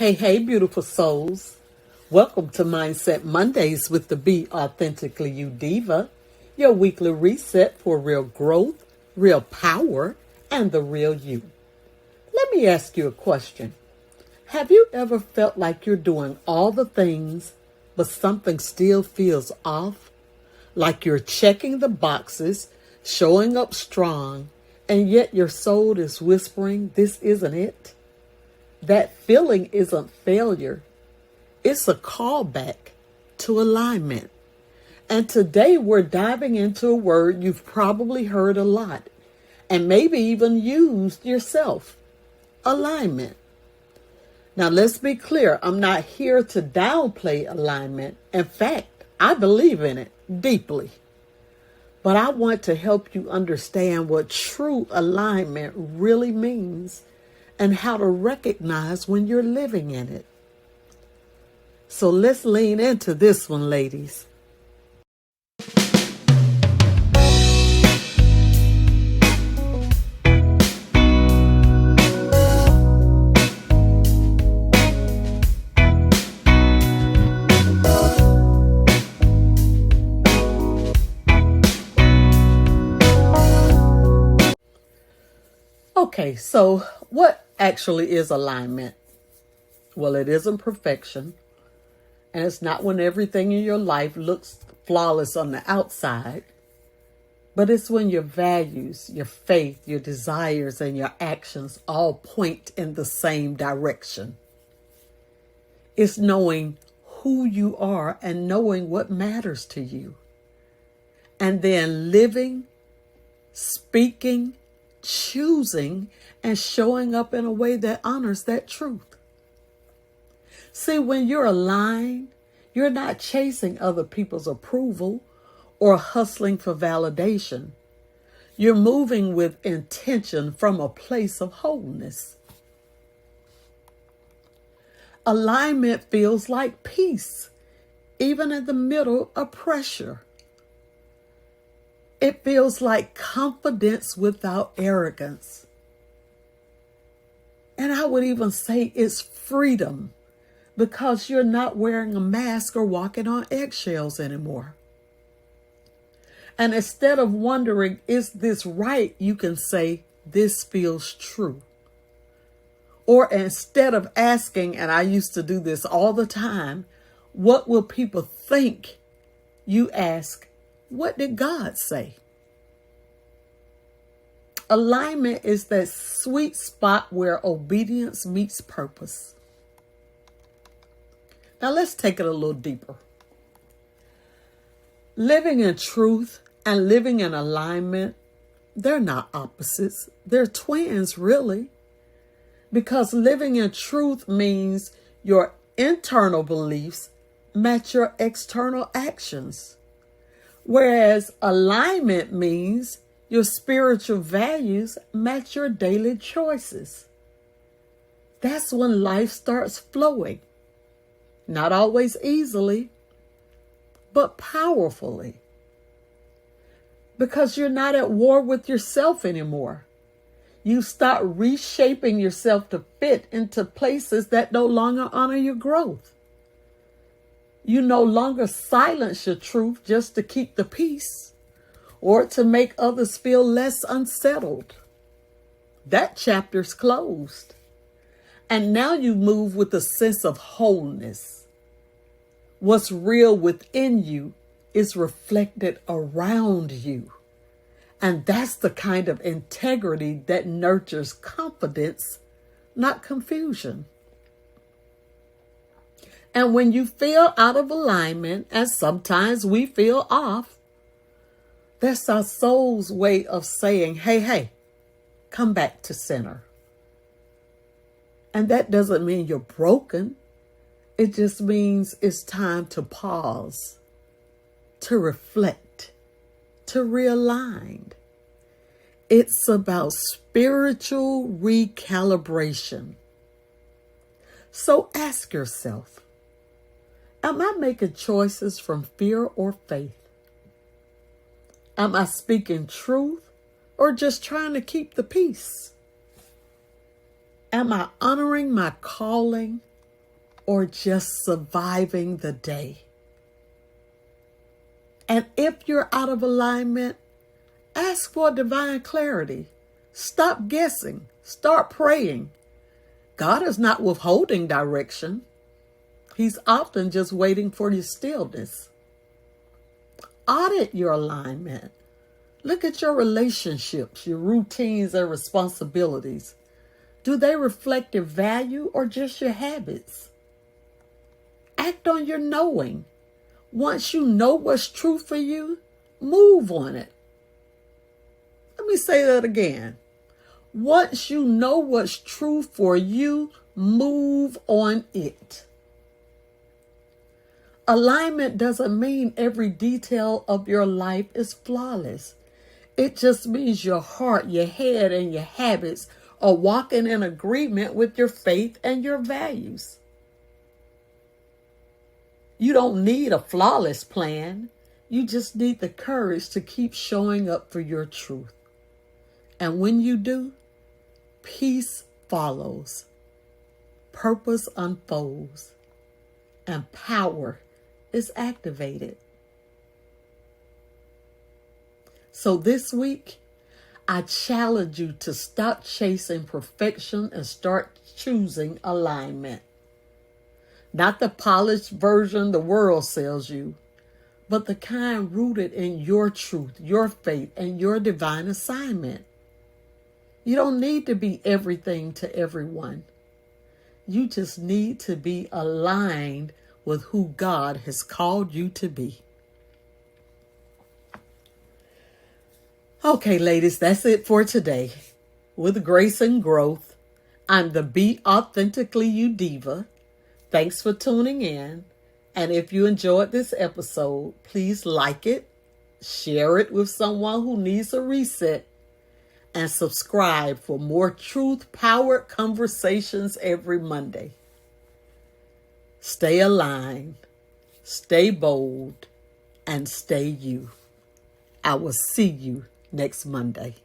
Hey, beautiful souls. Welcome to Mindset Mondays with the Be Authentically You Diva, your weekly reset for real growth, real power, and the real you. Let me ask you a question. Have you ever felt like you're doing all the things, but something still feels off? Like you're checking the boxes, showing up strong, and yet your soul is whispering, this isn't it? That feeling isn't failure. It's a callback to alignment. And today we're diving into a word you've probably heard a lot and maybe even used yourself. Alignment. Now let's be clear. I'm not here to downplay alignment. In fact, I believe in it deeply. But I want to help you understand what true alignment really means and how to recognize when you're living in it. So let's lean into this one, ladies. Okay, so what actually is alignment? Well, it isn't perfection, and it's not when everything in your life looks flawless on the outside, but it's when your values, your faith, your desires, and your actions all point in the same direction. It's knowing who you are and knowing what matters to you, and then living, speaking, choosing, and showing up in a way that honors that truth. See, when you're aligned, you're not chasing other people's approval or hustling for validation. You're moving with intention from a place of wholeness. Alignment feels like peace, even in the middle of pressure. It feels like confidence without arrogance. And I would even say it's freedom because you're not wearing a mask or walking on eggshells anymore. And instead of wondering, is this right? You can say, this feels true. Or instead of asking, and I used to do this all the time, what will people think? You ask, what did God say? Alignment is that sweet spot where obedience meets purpose. Now let's take it a little deeper. Living in truth and living in alignment, they're not opposites. They're twins, really. Because living in truth means your internal beliefs match your external actions. Whereas alignment means your spiritual values match your daily choices. That's when life starts flowing. Not always easily, but powerfully. Because you're not at war with yourself anymore. You start reshaping yourself to fit into places that no longer honor your growth. You no longer silence your truth just to keep the peace or to make others feel less unsettled. That chapter's closed. And now you move with a sense of wholeness. What's real within you is reflected around you. And that's the kind of integrity that nurtures confidence, not confusion. And when you feel out of alignment, and sometimes we feel off, that's our soul's way of saying, hey, come back to center. And that doesn't mean you're broken. It just means it's time to pause, to reflect, to realign. It's about spiritual recalibration. So ask yourself, am I making choices from fear or faith? Am I speaking truth or just trying to keep the peace? Am I honoring my calling or just surviving the day. And if you're out of alignment, ask for divine clarity. Stop guessing. Start praying. God is not withholding direction. He's often just waiting for your stillness. Audit your alignment. Look at your relationships, your routines and responsibilities. Do they reflect your value or just your habits? Act on your knowing. Once you know what's true for you, move on it. Let me say that again. Once you know what's true for you, move on it. Alignment doesn't mean every detail of your life is flawless. It just means your heart, your head, and your habits are walking in agreement with your faith and your values. You don't need a flawless plan. You just need the courage to keep showing up for your truth. And when you do, peace follows, purpose unfolds, and power is activated. So this week, I challenge you to stop chasing perfection and start choosing alignment. Not the polished version the world sells you, but the kind rooted in your truth, your faith, and your divine assignment. You don't need to be everything to everyone. You just need to be aligned with who God has called you to be. Okay, ladies, that's it for today. With grace and growth, I'm the Be Authentically You Diva. Thanks for tuning in. And if you enjoyed this episode, please like it, share it with someone who needs a reset, and subscribe for more truth-powered conversations every Monday. Stay aligned, stay bold, and stay you. I will see you next Monday.